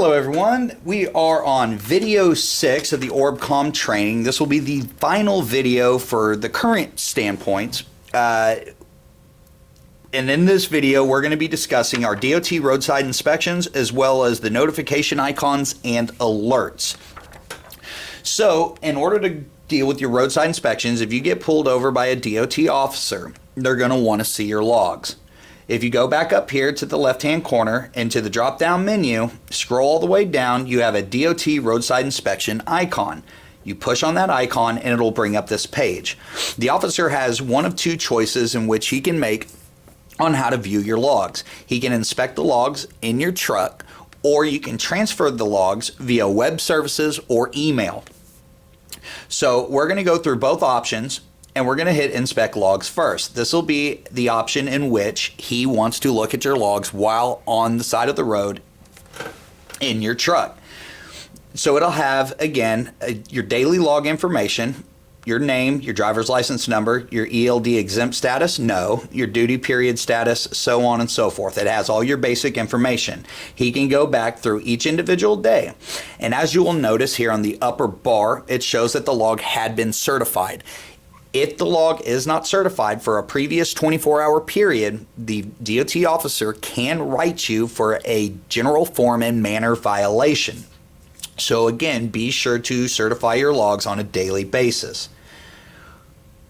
Hello everyone, we are on video 6 of the Orbcomm training. This will be the final video for the current standpoints. And in this video we're going to be discussing our DOT roadside inspections as well as the notification icons and alerts. So in order to deal with your roadside inspections, if you get pulled over by a DOT officer, they're going to want to see your logs. If you go back up here to the left-hand corner into the drop-down menu, scroll all the way down, you have a DOT roadside inspection icon. You push on that icon and it'll bring up this page. The officer has one of two choices in which he can make on how to view your logs. He can inspect the logs in your truck, or you can transfer the logs via web services or email. So we're going to go through both options. And we're going to hit inspect logs first. This will be the option in which he wants to look at your logs while on the side of the road in your truck. So it'll have, again, your daily log information, your name, your driver's license number, your ELD exempt status, no, your duty period status, so on and so forth. It has all your basic information. He can go back through each individual day. And as you will notice here on the upper bar, it shows that the log had been certified. If the log is not certified for a previous 24-hour period, the DOT officer can write you for a general form and manner violation. So again, be sure to certify your logs on a daily basis.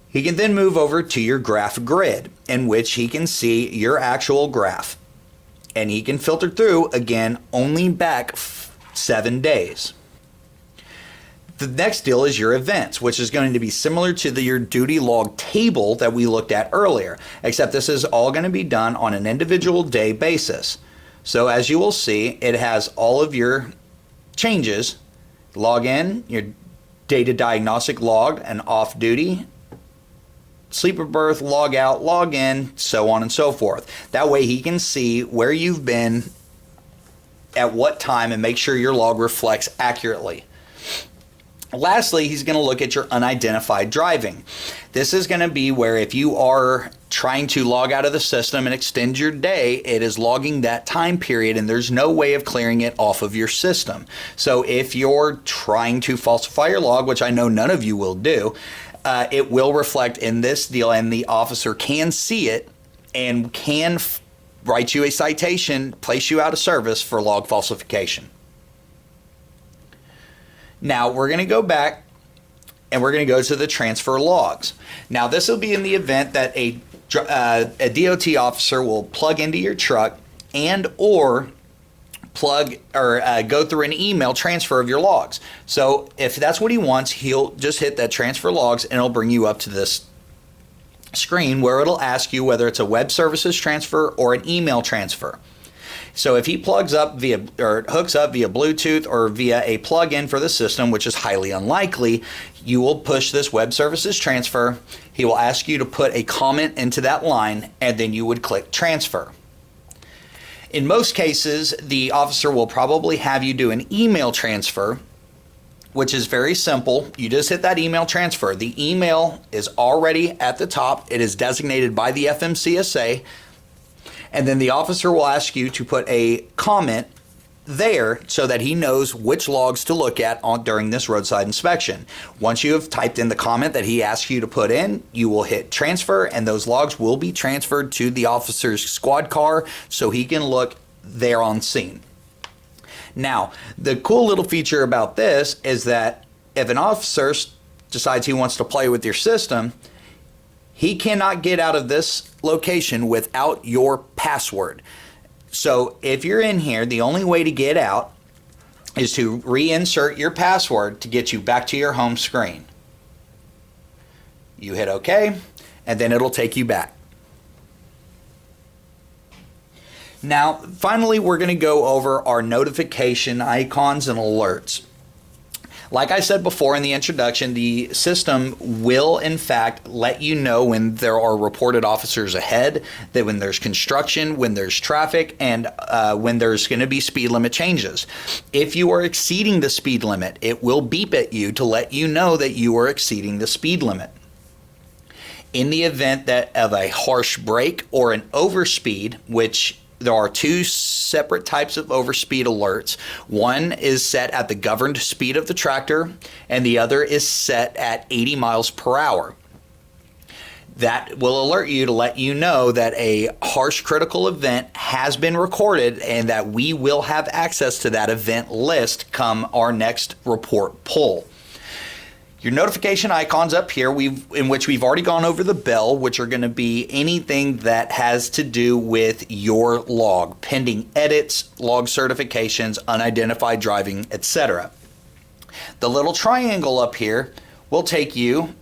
He can then move over to your graph grid, in which he can see your actual graph. And he can filter through, again, only back 7 days. The next deal is your events, which is going to be similar to your duty log table that we looked at earlier, except this is all going to be done on an individual day basis. So as you will see, it has all of your changes. Log in, your data diagnostic log, and off duty, sleeper berth, log out, log in, so on and so forth. That way he can see where you've been at what time and make sure your log reflects accurately. Lastly, he's going to look at your unidentified driving. This is going to be where if you are trying to log out of the system and extend your day, it is logging that time period and there's no way of clearing it off of your system. So if you're trying to falsify your log, which I know none of you will do, it will reflect in this deal and the officer can see it and can write you a citation, place you out of service for log falsification. Now we're going to go back and we're going to go to the transfer logs. Now this will be in the event that a DOT officer will plug into your truck and or plug or go through an email transfer of your logs. So if that's what he wants, he'll just hit that transfer logs and it'll bring you up to this screen where it'll ask you whether it's a web services transfer or an email transfer. So if he plugs up via or hooks up via Bluetooth or via a plug-in for the system, which is highly unlikely, you will push this web services transfer. He will ask you to put a comment into that line and then you would click transfer. In most cases, the officer will probably have you do an email transfer, which is very simple. You just hit that email transfer. The email is already at the top. It is designated by the FMCSA. And then the officer will ask you to put a comment there so that he knows which logs to look at during this roadside inspection. Once you have typed in the comment that he asks you to put in, you will hit transfer and those logs will be transferred to the officer's squad car so he can look there on scene. Now, the cool little feature about this is that if an officer decides he wants to play with your system, he cannot get out of this location without your password. So if you're in here, the only way to get out is to reinsert your password to get you back to your home screen. You hit OK, and then it'll take you back. Now, finally, we're going to go over our notification icons and alerts. Like I said before in the introduction, the system will in fact let you know when there are reported officers ahead, that when there's construction, when there's traffic, and when there's going to be speed limit changes. If you are exceeding the speed limit, it will beep at you to let you know that you are exceeding the speed limit. In the event that of a harsh brake or an overspeed, which there are two separate types of overspeed alerts. One is set at the governed speed of the tractor, and the other is set at 80 miles per hour. That will alert you to let you know that a harsh critical event has been recorded and that we will have access to that event list come our next report pull. Your notification icons up here, in which we've already gone over the bell, which are going to be anything that has to do with your log, pending edits, log certifications, unidentified driving, etc. The little triangle up here will take you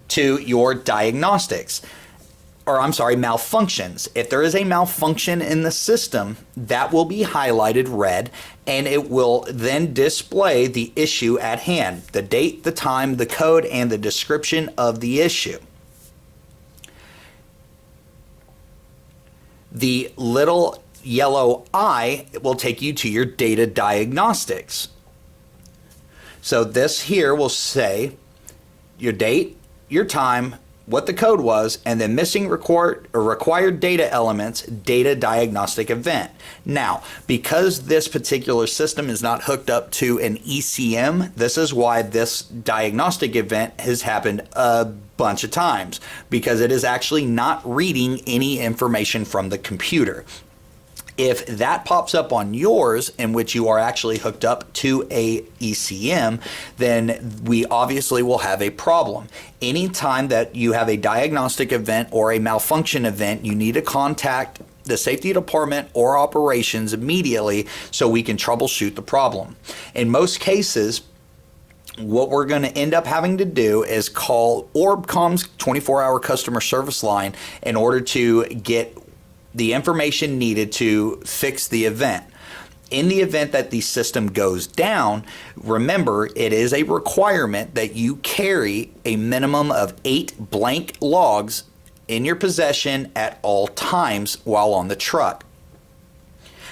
to your diagnostics, or I'm sorry, malfunctions. If there is a malfunction in the system, that will be highlighted red, and it will then display the issue at hand, the date, the time, the code, and the description of the issue. The little yellow eye will take you to your data diagnostics. So this here will say your date, your time, what the code was, and then missing required data elements, data diagnostic event. Now, because this particular system is not hooked up to an ECM, this is why this diagnostic event has happened a bunch of times, because it is actually not reading any information from the computer. If that pops up on yours, in which you are actually hooked up to a ECM, then we obviously will have a problem. Anytime that you have a diagnostic event or a malfunction event, you need to contact the safety department or operations immediately so we can troubleshoot the problem. In most cases, what we're going to end up having to do is call Orbcomm's 24-hour customer service line in order to get the information needed to fix the event. In the event that the system goes down, remember, it is a requirement that you carry a minimum of 8 blank logs in your possession at all times while on the truck.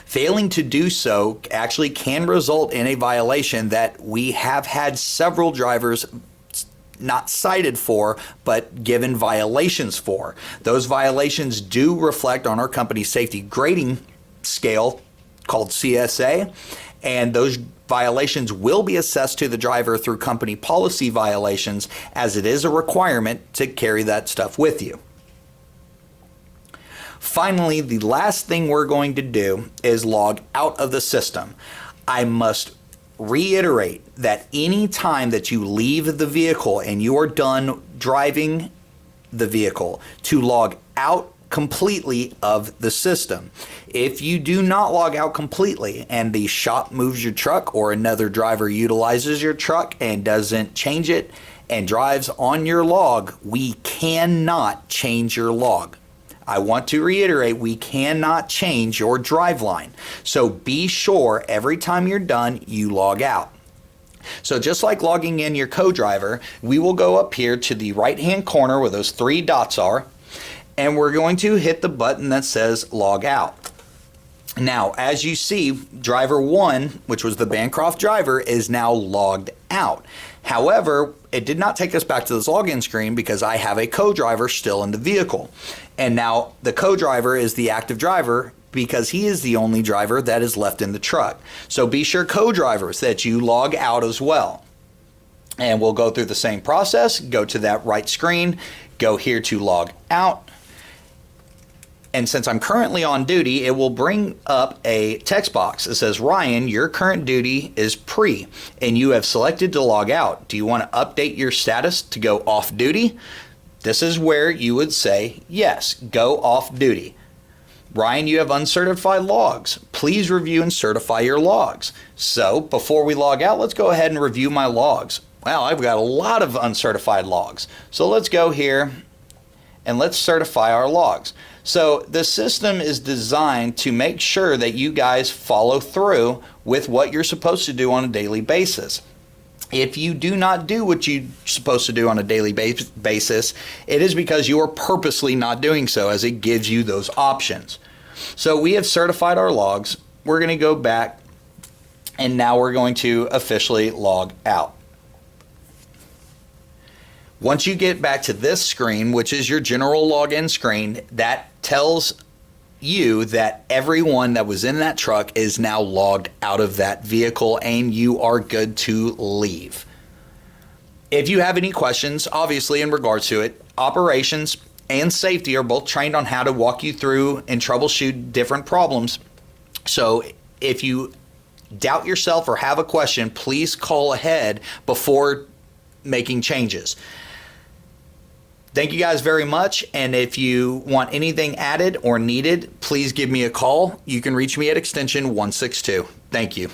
Failing to do so actually can result in a violation that we have had several drivers not cited for, but given violations for. Those violations do reflect on our company's safety grading scale called CSA, and those violations will be assessed to the driver through company policy violations, as it is a requirement to carry that stuff with you. Finally, the last thing we're going to do is log out of the system. I must reiterate that any time that you leave the vehicle and you are done driving the vehicle, to log out completely of the system. If you do not log out completely and the shop moves your truck or another driver utilizes your truck and doesn't change it and drives on your log, we cannot change your log. I want to reiterate, we cannot change your drive line. So be sure every time you're done, you log out. So just like logging in your co-driver, we will go up here to the right-hand corner where those 3 dots are, and we're going to hit the button that says log out. Now, as you see, driver 1, which was the Bancroft driver, is now logged out. However, it did not take us back to this login screen because I have a co-driver still in the vehicle. And now the co-driver is the active driver because he is the only driver that is left in the truck. So be sure, co-drivers, that you log out as well. And we'll go through the same process. Go to that right screen, go here to log out. And since I'm currently on duty, it will bring up a text box that says, Ryan, your current duty is pre, and you have selected to log out. Do you want to update your status to go off duty? This is where you would say, yes, go off duty. Ryan, you have uncertified logs. Please review and certify your logs. So before we log out, let's go ahead and review my logs. Wow, I've got a lot of uncertified logs. So let's go here and let's certify our logs. So the system is designed to make sure that you guys follow through with what you're supposed to do on a daily basis. If you do not do what you're supposed to do on a daily basis, it is because you are purposely not doing so, as it gives you those options. So we have certified our logs. We're going to go back, and now we're going to officially log out. Once you get back to this screen, which is your general login screen, that tells you that everyone that was in that truck is now logged out of that vehicle and you are good to leave. If you have any questions, obviously in regards to it, operations and safety are both trained on how to walk you through and troubleshoot different problems. So if you doubt yourself or have a question, please call ahead before making changes. Thank you guys very much. And if you want anything added or needed, please give me a call. You can reach me at extension 162. Thank you.